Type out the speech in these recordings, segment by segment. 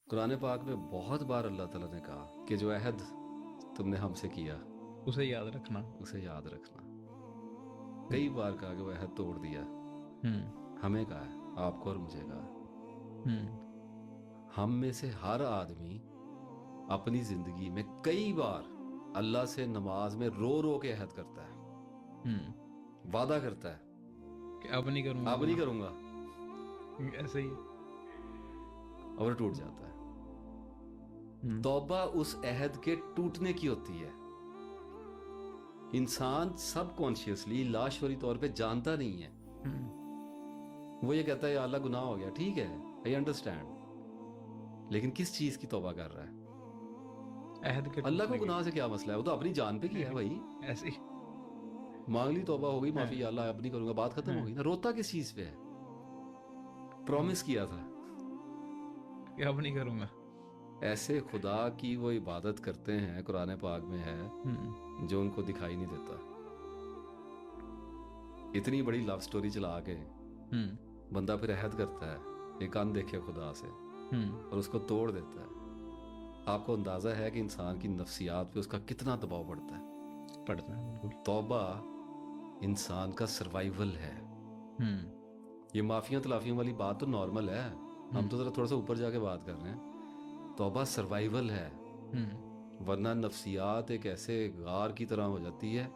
قرآن پاک میں بہت بار اللہ تعالیٰ نے کہا کہ جو عہد تم نے ہم سے کیا اسے یاد رکھنا. اسے یاد رکھنا. کئی بار کہا کہ وہ عہد توڑ دیا. ہمیں کہا ہے، آپ کو اور مجھے کہا ہے. ہم میں سے ہر آدمی اپنی زندگی میں کئی بار اللہ سے نماز میں رو رو کے عہد کرتا ہے، وعدہ کرتا ہے کہ اب نہیں کروں گا، اب نہیں کروں گا، ایسے ہی. اور ٹوٹ جاتا ہے. توبہ اس عہد کے ٹوٹنے کی ہوتی ہے. انسان سب کانشیسلی لاشعوری طور پہ جانتا نہیں ہے. وہ یہ کہتا ہے یا اللہ گناہ ہو گیا، ٹھیک ہے، آئی انڈرسٹینڈ، لیکن کس چیز کی توبہ کر رہا ہے؟ عہد کے اللہ کو گناہ سے کیا مسئلہ ہے؟ وہ تو اپنی جان پہ کیا ہے بھائی. ایسے ہی مانگ لی، توبہ ہو گئی، معافی، یا اللہ اب نہیں کروں گا، بات ختم ہو گئی نا. روتا کس چیز پہ ہے؟ پرومس کیا تھا کہ اب نہیں کروں گا. ایسے خدا کی وہ عبادت کرتے ہیں، قرآن پاک میں ہے، جو ان کو دکھائی نہیں دیتا. اتنی بڑی لو سٹوری چلا کے بندہ پھر عہد کرتا ہے ایک اندیکھے خدا سے اور اس کو توڑ دیتا ہے. آپ کو اندازہ ہے کہ انسان کی نفسیات پہ اس کا کتنا دباؤ پڑتا ہے؟ بالکل. توبہ انسان کا سروائیول ہے. یہ معافیاں تلافیوں والی بات تو نارمل ہے، ہم تو ذرا تھوڑا سا اوپر جا کے بات کر رہے ہیں. توبہ سروائیول ہے، ورنہ نفسیات ایک ایسے غار کی طرح ہو جاتی ہے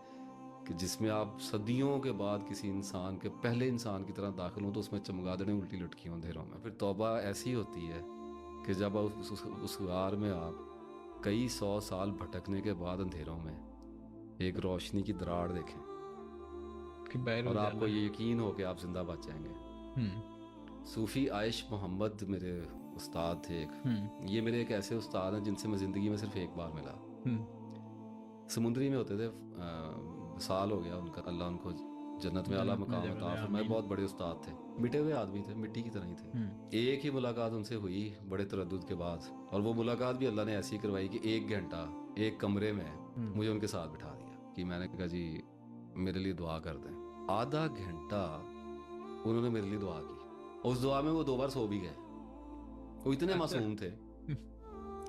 کہ جس میں آپ صدیوں کے بعد کسی انسان کے پہلے انسان کی طرح داخل ہوں تو اس میں چمگادڑیں الٹی لٹکی ہوں اندھیروں میں. پھر توبہ ایسی ہوتی ہے کہ جب اس غار میں آپ کئی 100 سال بھٹکنے کے بعد اندھیروں میں ایک روشنی کی دراڑ دیکھیں اور آپ کو یہ یقین ہو کہ آپ زندہ بچ جائیں گے. صوفی عائش محمد میرے استاد تھے ایک. یہ میرے ایک ایسے استاد ہیں جن سے میں زندگی میں صرف ایک بار ملا. سمندری میں ہوتے تھے، سال ہو گیا ان کا، اللہ ان کو جنت میں اعلیٰ مقام عطا فرمائے. بہت بڑے استاد تھے، مٹے ہوئے آدمی تھے، مٹی کی طرح ہی تھے. ایک ہی ملاقات ان سے ہوئی بڑے تردد کے بعد، اور وہ ملاقات بھی اللہ نے ایسی کروائی کہ 1 گھنٹہ ایک کمرے میں مجھے ان کے ساتھ بٹھا دیا کہ میں نے کہا جی میرے لیے دعا کر دیں. آدھا گھنٹہ انہوں نے میرے لیے دعا کی. اس دعا میں وہ 2 بار سو بھی گئے. وہ اتنے معصوم تھے،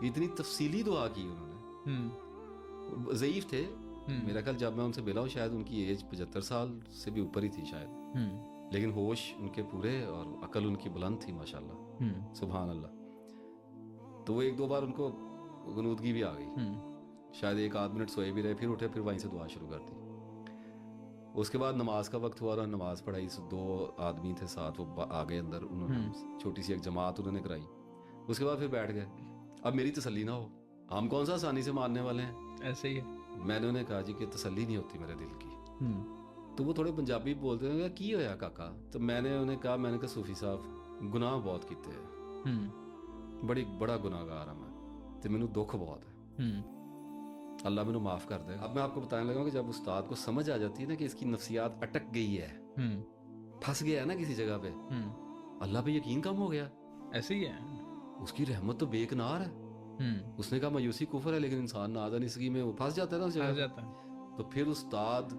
اتنی تفصیلی دعا کی انہوں نے. ضعیف تھے، میرا خیال جب میں ان سے ملا ہوں شاید ان کی ایج 75 سال سے بھی اوپر ہی تھی شاید، لیکن ہوش ان کے پورے اور عقل ان کی بلند تھی ماشاءاللہ، سبحان اللہ. تو وہ 1-2 بار ان کو غنودگی بھی آ گئی، شاید 1-8 منٹ سوئے بھی رہے، پھر اٹھے، پھر وہیں سے دعا شروع کر دی. اس کے بعد نماز کا وقت ہوا اور نماز پڑھائی. 2 آدمی تھے ساتھ، وہ آگے اندر، انہوں نے چھوٹی سی ایک جماعت انہوں نے کرائی. اس کے بعد پھر بیٹھ گئے. اب میری تسلی نہ ہو، ہم کون سا آسانی سے ماننے والے ہیں. ایسے ہی میں نے انہیں کہا جی کہ تسلی نہیں ہوتی میرے دل کی. تو وہ تھوڑے پنجابی بولتے ہیں کی ہویا کاکا. تو میں نے انہیں کہا صوفی صاحب گناہ بہت کیتے ہیں، بڑا گناہ گار ہوں میں، تو مینوں دکھ بہت ہے، اللہ مینوں معاف کر دے. اب میں آپ کو بتانے لگا کہ جب استاد کو سمجھ آ جاتی ہے نا کہ اس کی نفسیات اٹک گئی ہے، پھنس گیا ہے نا کسی جگہ پہ، اللہ پہ یقین کم ہو گیا. ایسے ہی ہے، اس کی رحمت تو بے کنار ہے. اس نے کہا مایوسی کفر ہے، لیکن انسان نادانستگی میں وہ پھنس جاتا ہے نا اس جگہ. تو پھر استاد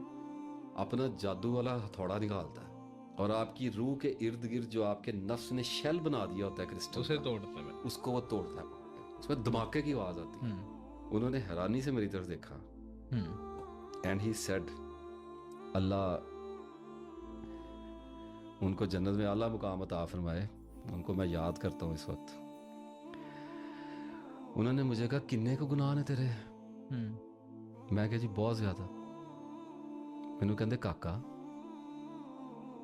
اپنا جادو والا ہتھوڑا نکالتا ہے اور آپ کی روح کے ارد گرد جو آپ کے نفس نے شیل بنا دیا ہوتا ہے کرسٹل، اسے توڑتا ہے، اس کو وہ توڑتا ہے. اس میں دھماکے کی آواز آتی ہے. انہوں نے حیرانی سے میری طرف دیکھا اینڈ ہی سیڈ، اللہ ان کو جنت میں اعلیٰ مقام عطا فرمائے. ان کو میں یاد کرتا ہوں اس وقت. انہوں نے مجھے کہا کنے کو گناہ نے تیرے. میں کہا جی بہت زیادہ. مینوں کہندے کاکا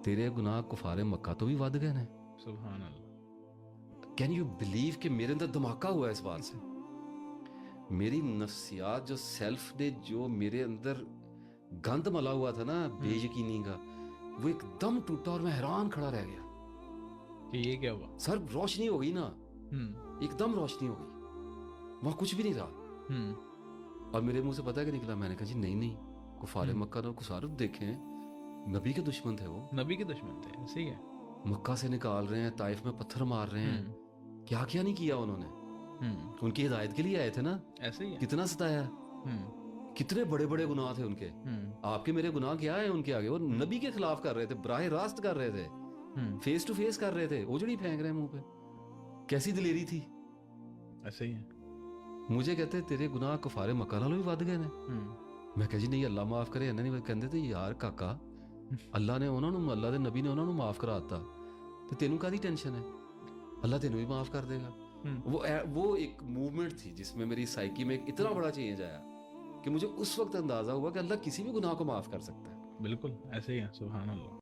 تیرے گناہ کفار مکہ تو بھی ود گئے نے. سبحان اللہ. کین یو بلیو کہ میرے اندر دھماکہ ہوا ہے اس بات سے. میری نفسیات جو سیلف نے جو میرے اندر گند ملا ہوا تھا نا بے یقینی کا، وہ ایک دم ٹوٹا اور میں حیران کھڑا رہ گیا کہ یہ کیا ہوا. سر روشنی ہو گئی نا، ایک دم روشنی ہو گئی، وہاں کچھ بھی نہیں رہا. اور میرے منہ سے پتہ کہ نکلا، میں نے کہا جی نہیں کفار مکہ نے کسار دیکھیں، نبی کے دشمن تھے، وہ نبی کے دشمن تھے. ایسے ہی ہے، مکہ سے نکال رہے ہیں، طائف میں پتھر مار رہے ہیں. کیا کیا نہیں کیا انہوں نے، ان کی ہدایت کے لیے آئے تھے نا. ایسے ہی ہے، کتنا ستایا، کتنے بڑے بڑے گناہ تھے ان کے. آپ کے میرے گناہ کیا ہے ان کے آگے؟ وہ نبی کے خلاف کر رہے تھے، براہ راست کر رہے تھے، فیس ٹو فیس کر رہے تھے، اجڑی پھینک رہے ہیں منہ پہ. کیسی دلیری تھی. ایسے ہی ہے. مجھے کہتے تیرے گناہ کفارے مکہ نالوں بھی ود گئے نے. میں کہا جی نہیں اللہ معاف کرے. انہیں نہیں کہندے تے یار کاکا اللہ نے انہوں نے اللہ دے نبی نے انہوں نے معاف کرا دیتا تو تینوں کادی ٹینشن ہے, اللہ تینوں بھی معاف کر دے گا. وہ ایک موومنٹ تھی جس میں میری سائیکی میں ایک اتنا بڑا چینج آیا کہ مجھے اس وقت اندازہ ہوا کہ اللہ کسی بھی گناہ کو معاف کر سکتا ہے. بالکل ایسے ہی ہے. سبحان اللہ.